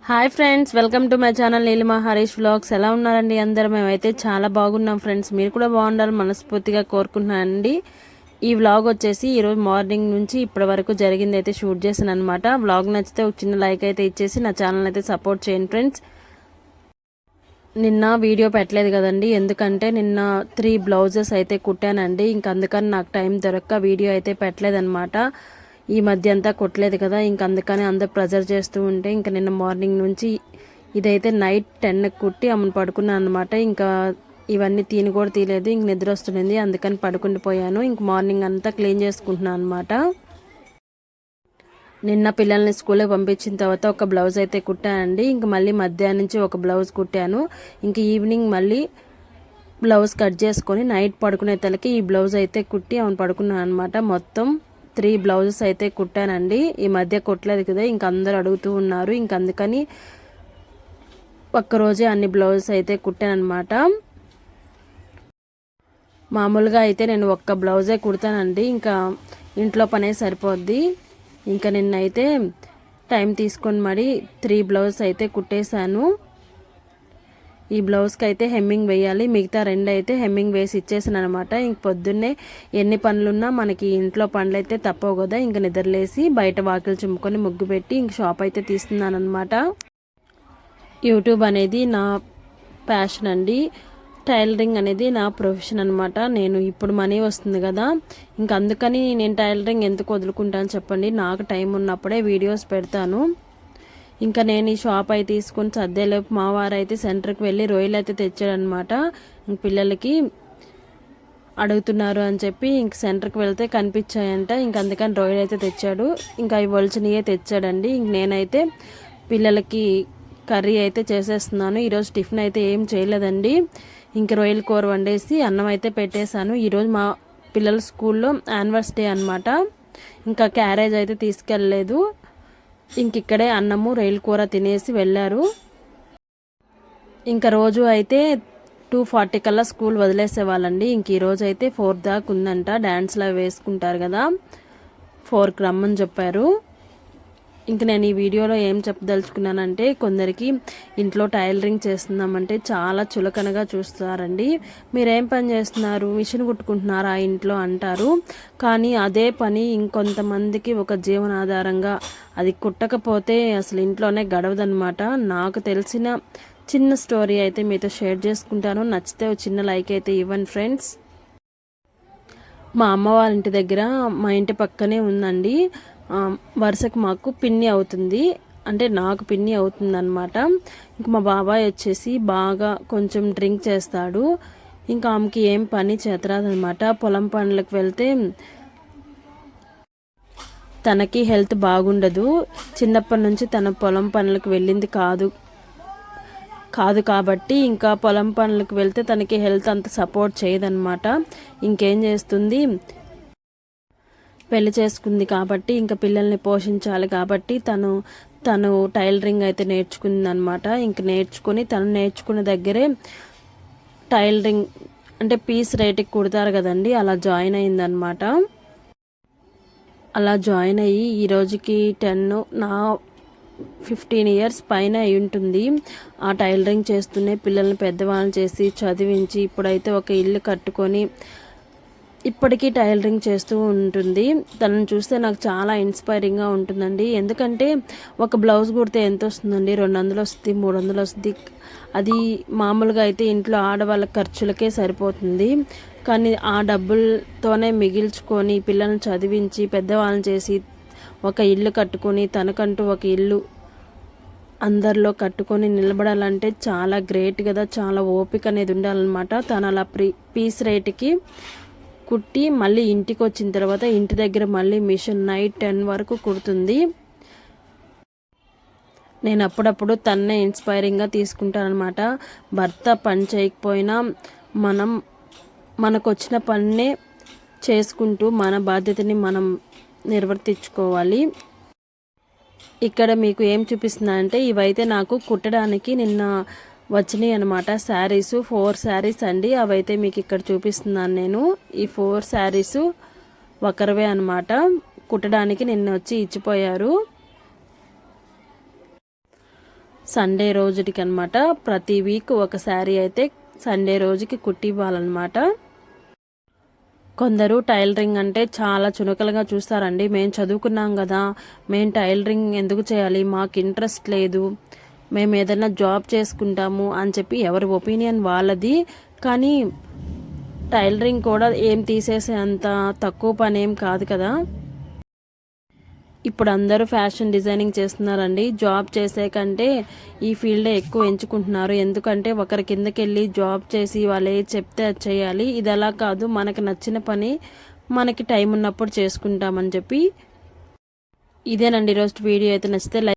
Hi friends, welcome to my channel Neelima Harish vlogs. ఎలా ఉన్నారండి అందరూ? మేమైతే చాలా బాగున్నాం ఫ్రెండ్స్. మీరు కూడా బాగుండాలని మనస్ఫూర్తిగా కోరుకుంటున్నానండి. ఈ వ్లాగ్ వచ్చేసి ఈరోజు మార్నింగ్ నుంచి ఇప్పటి వరకు జరిగింది అయితే షూట్ చేశాను అనమాట. వ్లాగ్ నచ్చితే ఒక చిన్న లైక్ అయితే ఇచ్చేసి నా ఛానల్ అయితే సపోర్ట్ చేయండి ఫ్రెండ్స్. నిన్న వీడియో పెట్టలేదు కదండి, ఎందుకంటే నిన్న 3 బ్లౌజెస్ అయితే కుట్టానండి. ఇంక అందుకని నాకు టైం దొరక్క వీడియో అయితే పెట్టలేదన్నమాట. ఈ మధ్య అంతా కొట్టలేదు కదా, ఇంక అందుకని అందరు ప్రెజర్ చేస్తూ ఉంటే ఇంక నిన్న మార్నింగ్ నుంచి ఇదైతే నైట్ 10కి కుట్టి అమ్మని పడుకున్నాను అనమాట. ఇంకా ఇవన్నీ తీని కూడా తీయలేదు, ఇంక నిద్ర వస్తుంది, అందుకని పడుకుండిపోయాను. ఇంక మార్నింగ్ అంతా క్లీన్ చేసుకుంటున్నాను అనమాట. నిన్న పిల్లల్ని స్కూల్కి పంపించిన తర్వాత ఒక బ్లౌజ్ అయితే కుట్టానండి. ఇంక మళ్ళీ మధ్యాహ్నం నుంచి ఒక బ్లౌజ్ కుట్టాను. ఇంక ఈవినింగ్ మళ్ళీ బ్లౌజ్ కట్ చేసుకొని నైట్ పడుకునే తలకి ఈ బ్లౌజ్ అయితే కుట్టి అవును పడుకున్నాను అనమాట. మొత్తం 3 బ్లౌజెస్ అయితే కుట్టానండి. ఈ మధ్య కుట్టలేదు కదా, ఇంక అందరూ అడుగుతూ ఉన్నారు. ఇంక అందుకని ఒక్కరోజే అన్ని బ్లౌజెస్ అయితే కుట్టానమాట. మామూలుగా అయితే నేను ఒక్క బ్లౌజే కుడతానండి, ఇంకా ఇంట్లో పనే సరిపోద్ది. ఇంకా నిన్నైతే టైం తీసుకొని మరి 3 బ్లౌజెస్ అయితే కుట్టేశాను. ఈ బ్లౌజ్కి అయితే హెమ్మింగ్ వేయాలి, మిగతా 2 అయితే హెమ్మింగ్ వేసి ఇచ్చేసాను అనమాట. ఇంక పొద్దున్నే ఎన్ని పనులున్నా మనకి ఇంట్లో పనులు అయితే తప్పవు కదా, ఇంక నిద్రలేసి బయట వాకిలు చుమ్ముకొని ముగ్గు పెట్టి ఇంక షాప్ అయితే తీస్తున్నాను అనమాట. యూట్యూబ్ అనేది నా ప్యాషన్ అండి, టైలరింగ్ అనేది నా ప్రొఫెషన్ అనమాట. నేను ఇప్పుడు మనీ వస్తుంది కదా, ఇంక అందుకని నేను టైలరింగ్ ఎందుకు వదులుకుంటాను చెప్పండి. నాకు టైం ఉన్నప్పుడే వీడియోస్ పెడతాను. ఇంకా నేను ఈ షాప్ అయితే తీసుకుని సర్దేలోపు మా వారు అయితే సెంటర్కి వెళ్ళి రొయ్యలు అయితే తెచ్చాడనమాట. ఇంక పిల్లలకి అడుగుతున్నారు అని చెప్పి ఇంక సెంటర్కి వెళ్తే కనిపించాయంట. ఇంక అందుకని రొయ్యలు అయితే తెచ్చాడు. ఇంకా అవి ఒలిచినయే తెచ్చాడండి. ఇంక నేనైతే పిల్లలకి కర్రీ అయితే చేసేస్తున్నాను. ఈరోజు టిఫిన్ అయితే ఏం చేయలేదండి. ఇంక రొయ్యల కూర వండేసి అన్నం అయితే పెట్టేశాను. ఈరోజు మా పిల్లల స్కూల్లో యానివర్సరీ డే అనమాట. ఇంకా క్యారేజ్ అయితే తీసుకెళ్ళలేదు. ఇంక ఇక్కడే అన్నము రొయ్యల కూర తినేసి వెళ్ళారు. ఇంకా రోజు అయితే 2:40 కల్లా స్కూల్ వదిలేసేవాళ్ళండి. ఇంక ఈరోజు అయితే 4 దాకా ఉందంట. డ్యాన్స్లో వేసుకుంటారు కదా, 4కి రమ్మని చెప్పారు. ఇంక నేను ఈ వీడియోలో ఏం చెప్పదలుచుకున్నానంటే, కొందరికి ఇంట్లో టైలరింగ్ చేస్తున్నామంటే చాలా చులకనగా చూస్తారండి. మీరేం పని చేస్తున్నారు, మిషన్ కుట్టుకుంటున్నారా ఇంట్లో అంటారు. కానీ అదే పని ఇంకొంతమందికి ఒక జీవనాధారంగా, అది కుట్టకపోతే అసలు ఇంట్లోనే గడవదనమాట. నాకు తెలిసిన చిన్న స్టోరీ అయితే మీతో షేర్ చేసుకుంటాను. నచ్చితే ఒక చిన్న లైక్ అయితే ఇవ్వండి ఫ్రెండ్స్. మా అమ్మ వాళ్ళ ఇంటి దగ్గర మా ఇంటి పక్కనే ఉందండి. వరుసకు మాకు పిన్ని అవుతుంది, అంటే నాకు పిన్ని అవుతుంది అనమాట. ఇంక మా బాబాయ్ వచ్చేసి బాగా కొంచెం డ్రింక్ చేస్తాడు. ఇంకా ఆమెకి ఏం పని చేతరాదనమాట. పొలం పనులకు వెళ్తే తనకి హెల్త్ బాగుండదు. చిన్నప్పటి నుంచి తన పొలం పనులకు వెళ్ళింది కాదు కాబట్టి ఇంకా పొలం పనులకు వెళ్తే తనకి హెల్త్ అంత సపోర్ట్ చేయదన్నమాట. ఇంకేం చేస్తుంది, పెళ్లి చేసుకుంది కాబట్టి ఇంకా పిల్లల్ని పోషించాలి కాబట్టి తను టైలరింగ్ అయితే నేర్చుకుంది అనమాట. ఇంక నేర్చుకుని తను నేర్చుకున్న దగ్గరే టైలరింగ్ అంటే పీస్ రేటుకి కుడతారు కదండి, అలా జాయిన్ అయిందనమాట. అలా జాయిన్ అయ్యి ఈ రోజుకి 15 ఇయర్స్ పైన అయి ఉంటుంది. ఆ టైలరింగ్ చేస్తూనే పిల్లల్ని పెద్దవాళ్ళని చేసి చదివించి ఇప్పుడైతే ఒక ఇల్లు కట్టుకొని ఇప్పటికీ టైలరింగ్ చేస్తూ ఉంటుంది. తనను చూస్తే నాకు చాలా ఇన్స్పైరింగ్గా ఉంటుందండి. ఎందుకంటే ఒక బ్లౌజ్ కుడితే ఎంత వస్తుందండి, 200 వస్తుంది, 300 వస్తుంది. అది మామూలుగా అయితే ఇంట్లో ఆడవాళ్ళ ఖర్చులకే సరిపోతుంది. కానీ ఆ డబ్బులతోనే మిగిల్చుకొని పిల్లల్ని చదివించి పెద్దవాళ్ళని చేసి ఒక ఇల్లు కట్టుకొని తనకంటూ ఒక ఇల్లు అందరిలో కట్టుకొని నిలబడాలంటే చాలా గ్రేట్ కదా, చాలా ఓపిక అనేది ఉండాలన్నమాట. తను అలా పీస్ రేటుకి కుట్టి మళ్ళీ ఇంటికి వచ్చిన తర్వాత ఇంటి దగ్గర మళ్ళీ మిషన్ నైట్ 10 వరకు కుడుతుంది. నేను అప్పుడప్పుడు తన్నే ఇన్స్పైరింగ్గా తీసుకుంటాను అనమాట. భర్త పని చేయకపోయినా మనకు వచ్చిన పన్నే చేసుకుంటూ మన బాధ్యతని మనం నిర్వర్తించుకోవాలి. ఇక్కడ మీకు ఏం చూపిస్తున్నా అంటే, ఇవైతే నాకు కుట్టడానికి నిన్న వచ్చినాయి అనమాట. శారీస్ 4 శారీస్ అండి. అవైతే మీకు ఇక్కడ చూపిస్తున్నాను నేను. ఈ 4 శారీస్ ఒకరివే అనమాట. కుట్టడానికి నిన్న వచ్చి ఇచ్చిపోయారు. సండే రోజుకి అనమాట. ప్రతి వీక్ ఒక శారీ అయితే సండే రోజుకి కుట్టి ఇవ్వాలన్నమాట. కొందరు టైలరింగ్ అంటే చాలా చునకలుగా చూస్తారండి. మేము చదువుకున్నాం కదా, మేము టైలరింగ్ ఎందుకు చేయాలి, మాకు ఇంట్రెస్ట్ లేదు, మేము ఏదైనా జాబ్ చేసుకుంటాము అని చెప్పి ఎవరి ఒపీనియన్ వాళ్ళది. కానీ టైలరింగ్ కూడా ఏం తీసేసే అంత తక్కువ పని ఏం కాదు కదా. ఇప్పుడు అందరూ ఫ్యాషన్ డిజైనింగ్ చేస్తున్నారండి. జాబ్ చేసే కంటే ఈ ఫీల్డే ఎక్కువ ఎంచుకుంటున్నారు. ఎందుకంటే ఒకరి కిందకి వెళ్ళి జాబ్ చేసి వాళ్ళు ఏది చెప్తే అది చేయాలి. ఇది అలా కాదు, మనకు నచ్చిన పని మనకి టైం ఉన్నప్పుడు చేసుకుంటామని చెప్పి. ఇదేనండి ఈరోజు వీడియో. అయితే నచ్చితే